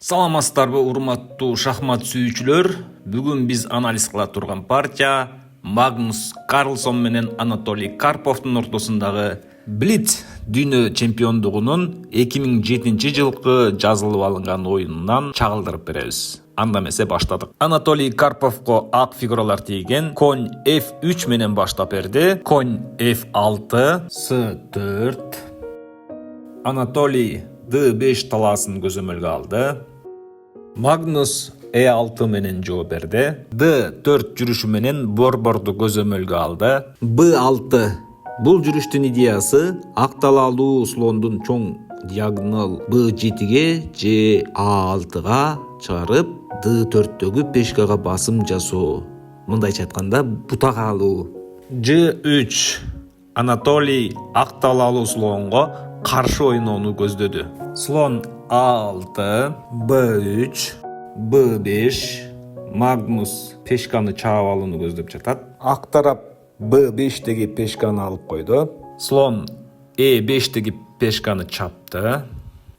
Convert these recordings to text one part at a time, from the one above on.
Саламатсыздарбы урматтуу шахмат сүйүүчүлөр. Бүгүн биз анализ кыла турган партия Магнус Карлсон менен Анатолий Карповдун ортосундагы Блиц дүйнө чемпиондугунун 2007 жылкы жазылып алынган оюнунан чагылдырып беребиз. Анда эмесе баштадык. Анатолий Карповго ак фигуралар тийген. Конь F3 менен баштап берди. Конь F6, C4. Анатолий D5 талаасын көзөмөлгө алды. Магнус E6 менен жооп берди. D4 жүрүшү менен борборду көзөмөлгө алды. B6. Бул жүрүштүн идеясы ак талаалуу слондун чоң диагонал B7ге же A6га чыгарып, D4дөгү пешкага басым жасоо. Мындайча айтканда бутага алуу. G3. Анатолий ак талаалуу слонго каршы ойноону көздөдү. Слон A6, B3, B5. Магнус пешканы чаап алууну көздөп жатат. Ак тарап B5деги пешканы алып койду. Слон E5деги пешканы чапты.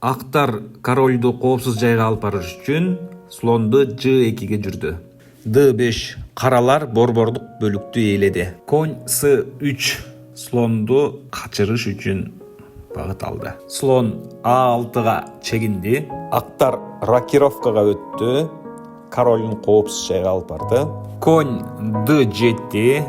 Актар королду коопсуз жайга алып барыш үчүн слонду G2ге жүрдү. D5. Каралар борбордук бөлүктү ээледи. Конь C3 слонду качырыш үчүн багыт алды. Слон A6га чегинди. Актар рокировкага өттү. Королун коопсуз жайга алып барды. Конь D7.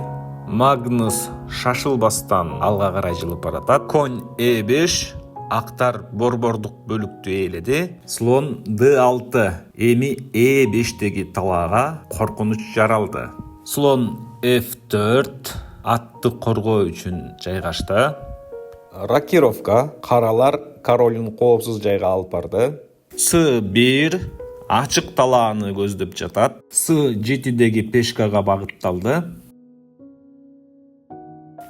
Магнус шашылбастан алга карай жылып баратат. Конь E5. Актар борбордук бөлүктү ээледи. Слон D6. Эми E5деги талаага коркунуч жаралды. Слон F4. Атты коргоо үчүн жайгашты. Рокировка. Каралар королун коопсуз жайга алып барды. C1. Ачык талааны көздөп жатат. C7деги пешкага багытталды.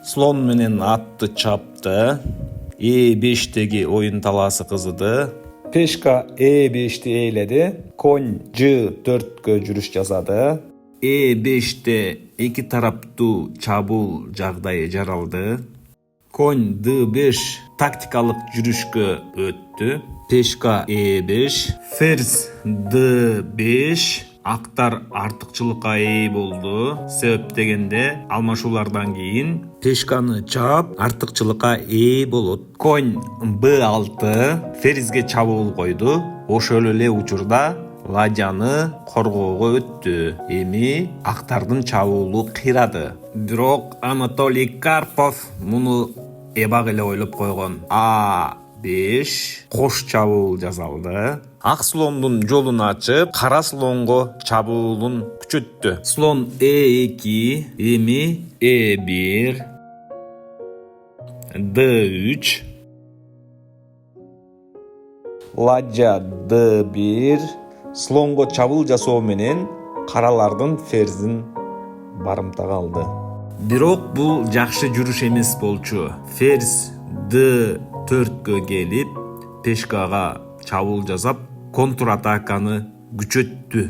Слон менен атты чапты. E5деги оюн талаасы кызыды. Пешка E5ти ээледи. Конь G4гө жүрүш жасады. E5де эки тараптуу чабуул жагдайы жаралды. Конь D5 тактикалык жүрүшкө өттү. Пешка E5, ферзь D5. Актар артыкчылыкка ээ болду. Себеп дегенде алмашуулардан кийин пешканы чаап артыкчылыкка ээ болот. Конь B6 ферзге чабуул койду. Ошол эле учурда ладьяны коргоого өттү. Эми актардын чабуулу кыйрады. Бирок Анатолий Карпов муну эбак эле ойлоп койгон. A5 кош чабуул жасалды. Ак слондун жолун ачып, кара слонго чабуулун күчөттү. Слон E2, эми E1, D3, ладья D1. Слонго чабуул жасоо менен каралардын ферзин барымтага алды. Бирок бул жакшы жүрүш эмес болчу. Ферзь D4гө келип, пешкага чабуул жасап, контратаканы күчөттү.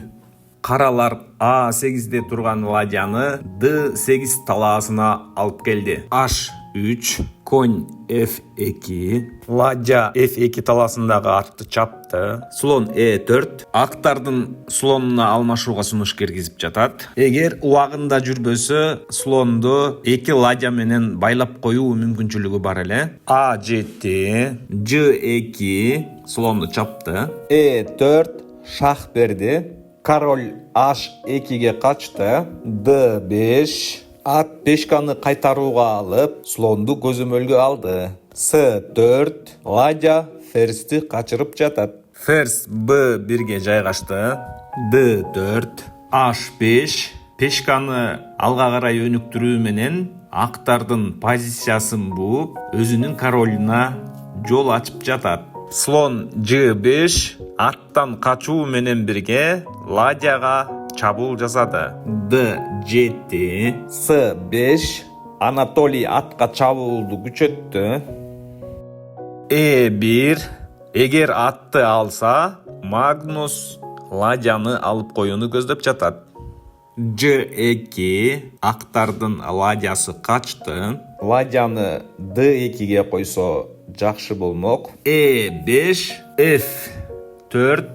Каралар A8де турган ладьяны D8 талаасына алып келди. H3, конь F2, ладья F2 талаасындагы атты чапты. Слон E4, актардын слонуна алмашууга сунуш киргизип жатат. Эгер убагында жүрбөсө, слонду эки ладья менен байлап коюу мүмкүнчүлүгү бар эле. A7, G2, слонду чапты. E4, шах берди. Король H2ге качты. D5. Ат пешканы кайтарууга алып, слонду көзөмөлгө алды. C4. Ладья ферзди качырып жатат. Ферзь B1ге жайгашты. D4. H5. Пешканы алга карай өнүктүрүү менен актардын позициясын бууп, өзүнүн королуна жол ачып жатат. Слон G5. Аттан качуу менен бирге ладьяга чабуул жасады. D7, C5. Анатолий атка чабуулду күчөттү. E1. Эгер атты алса, Магнус ладьяны алып коюуну көздөп жатат. G2. Актардын ладьясы качты. Ладьяны D2ге койсо жакшы болмок. E5, F4.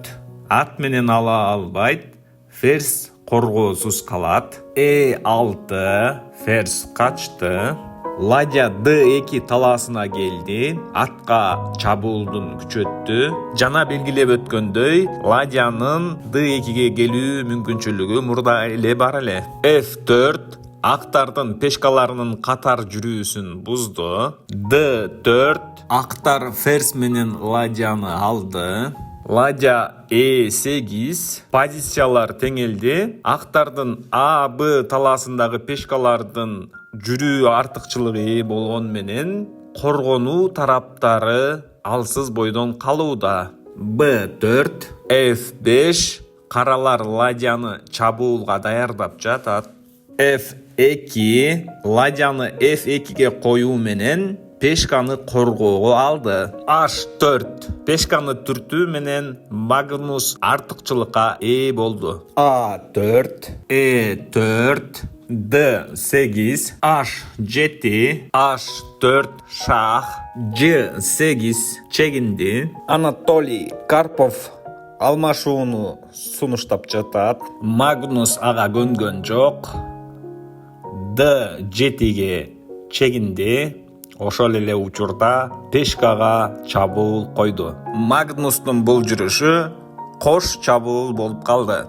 ат менен ала албайт, ферзь коргоосуз калат. E6 ферзь качты. Ладья D2 талаасына келди, атка чабуулдун күчөттү. Жана белгилеп өткөндөй, ладьянын D2ге келүү мүмкүнчүлүгү мурда эле бар эле. F4 актардын пешкаларынын катар жүрүүсүн бузду. D4 актар ферзь менен ладьяны алды. Ладья E8 позициялар теңелди. Актардын А, Б талаасындагы пешкалардын жүрүү артыкчылыгы болгон менен коргонуу тараптары алсыз бойдон калууда. B4 F5 каралар ладьяны чабуулга даярдап жатат. F2 ладьяны F2ге коюу менен пешканы коргоого алды. H4 пешканы түртүү менен Магнус артыкчылыкка ээ болду. A4 E4 D8 H7 H4 шах G8 чегинди. Анатолий Карпов алмашууну сунуштап жатат. Магнус ага көнгөн жок. D7ге чегинди. Ошол эле учурда пешкага чабуул койду. Магнустун бул жүрүшү кош чабуул болуп калды.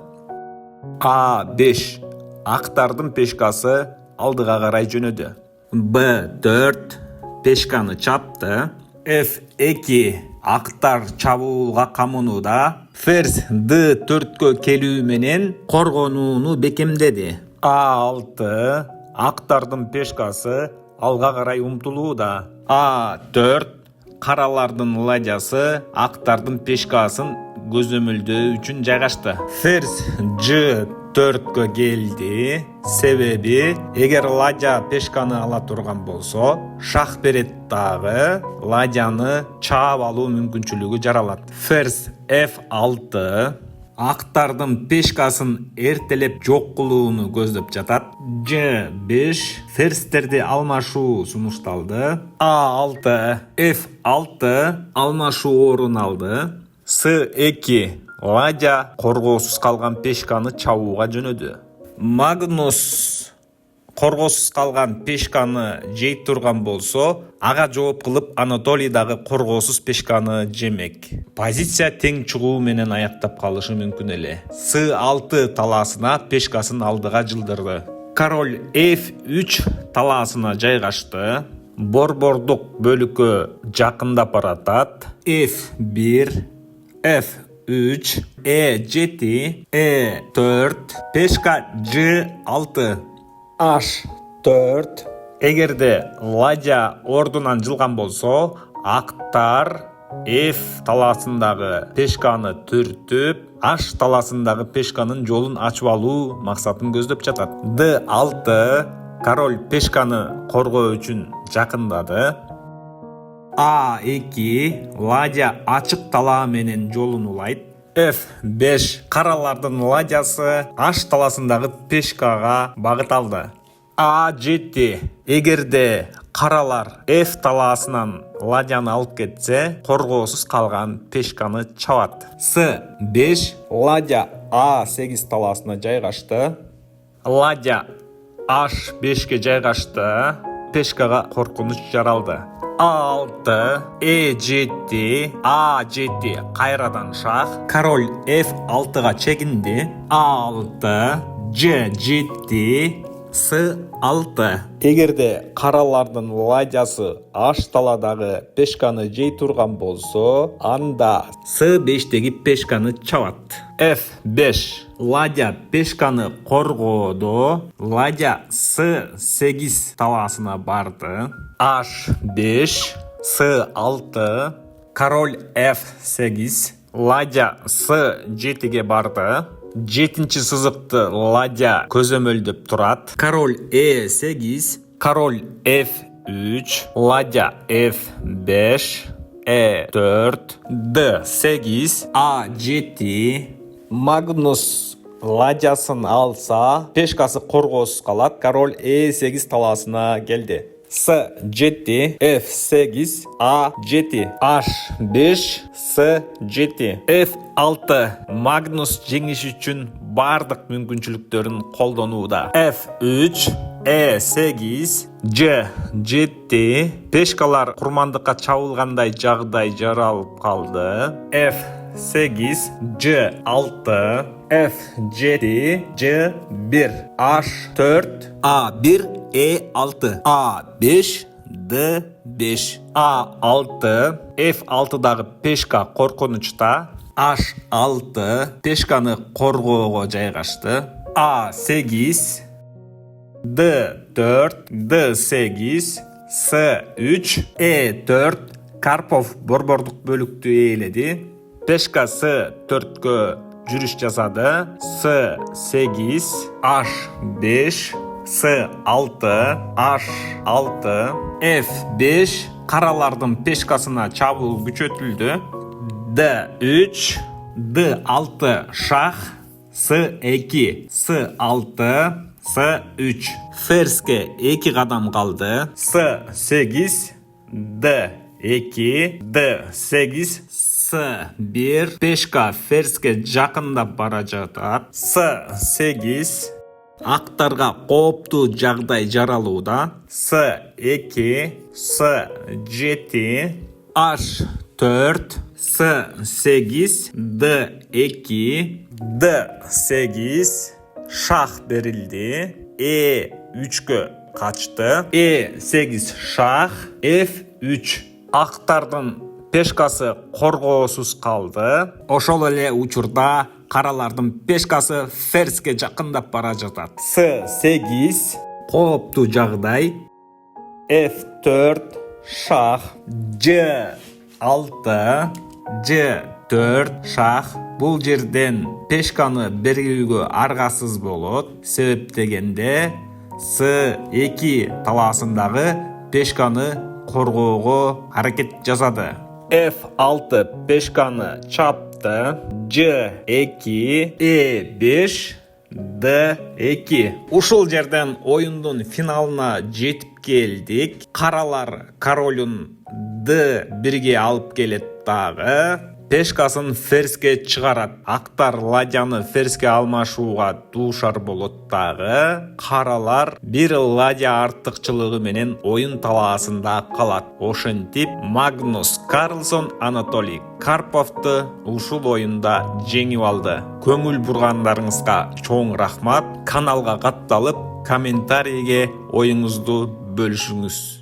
A5 актардын пешкасы алдыга карай жөнөдү. B4 пешканы чапты. F2 актар чабуулга камынууда. Ферзь D4кө келүү менен коргонууну бекемдеди. A6 актардын пешкасы алга карай умтулууда. A4 каралардын ладьясы актардын пешкасын көзөмөлдөө үчүн жайгашты. Ферзь G4кө келди. Себеби эгер ладья пешканы ала турган болсо, шах берет дагы ладьяны чаап алуу мүмкүнчүлүгү жаралат. Ферзь F6 актардын пешкасын эртелеп жок кылууну көздөп жатат. G5 ферзьтерди алмашуу сунушталды. A6 F6 алмашуу орун алды. S2 ладья коргоосуз калган пешканы чабууга жөнөдү. Магнус коргоосуз калган пешканы жей турган болсо, ага жооп кылып Анатолий дагы коргоосуз пешканы жемек. Позиция тең чыгуу менен аяктап калышы мүмкүн эле. S6 талаасына пешкасын алдыга жылдырды. Король F3 талаасына жайгашты. Борбордук бөлүккө жакындап баратат. F1 F3 E7 E4 пешка G6 H4 эгерде ладья ордунан жылган болсо, актар F талаасындагы пешканы түртүп, H талаасындагы пешканын жолун ачып алуу максатын көздөп жатат. D6 король пешканы коргоо үчүн жакындады. A2 ладья ачык талаа менен жолун улайт. F5 каралардын ладьясы H талаасындагы пешкага багыт алды. A7 эгерде каралар F талаасынан ладьяны алып кетсе, коргоосуз калган пешканы чабат. S5 ладья A8 талаасына жайгашты. Ладья H5ке жайгашты. Пешкага коркунуч жаралды. A6 E7 A7 кайрадан шах. Король F6га чегинди. A6 G7 S6 эгерде каралардын ладьясы H таладагы пешканы жей турган болсо, анда S5деги пешканы чабат. F5 ладья пешканы коргоодо. Ладья S8 талаасына барды. H5 S6 король F8 ладья S7ге барды. 7-чи сызыкты ладья көзөмөлдөп турат. Король E8 король F3 ладья F5 E4 D8 A7 Магнус ладьясын алса, пешкасы коргоосуз калат. Король E8 талаасына келди. S7, F8, A7, H5, S7, F6. Magnus жеңиш үчүн бардык мүмкүнчүлүктөрүн колдонууда. F3, E8, J7. Пешкалар курмандыкка чабылгандай жагдай жаралып калды. F8, J6, F7, J1, H4, A1, E6, A5, D5, A6. F6'дагы пешка коркунучта. H6 пешканы коргоого жайгашты. A8, D4, D8, S3, E4. Карпов борбордук бөлүктү ээледи. Пешка S4кө жүрүш жасады. S8, H5, S6, H6, F5. Каралардын пешкасына чабуул күчөтүлдү. D3, D6 шах, S2, S6, S3. Ферзге 2 кадам калды. S8, D2, D8, S1. Пешка ферзге жакындап бара жатат. S8. Актарга кооптуу жагдай жаралууда. S2, S7, H4, S8, D2, D8. Шах берилди. E3кө качты. E8 шах, F3. Актардын пешкасы коргоосуз калды. Ошол эле учурда каралардын пешкасы ферзге жакындап бара жатат. S8 кооптуу жагдай. F4 шах, J6, J4 шах. Бул жерден пешканы бергүүгө аргасыз болот. Себеп дегенде S2 талаасындагы пешканы коргоого аракет жасады. F6 пешканы чапты. J2, E5, D2. Ушул жерден оюндун финалына жетип келдик. Каралар королун D1ге алып келет дагы. Пешкасын ферзге чыгарат. Актар ладьяны ферзге алмашууга дуушар болот дагы. Каралар бир ладья артыкчылыгы менен оюн талаасында калат. Ошентип Магнус Карлсон Анатолий Карповду ушул оюнда жеңип алды. Көңүл бургандарыңызга чоң рахмат. Каналга катталып, комментарийге оюңузду бөлүшүңүз.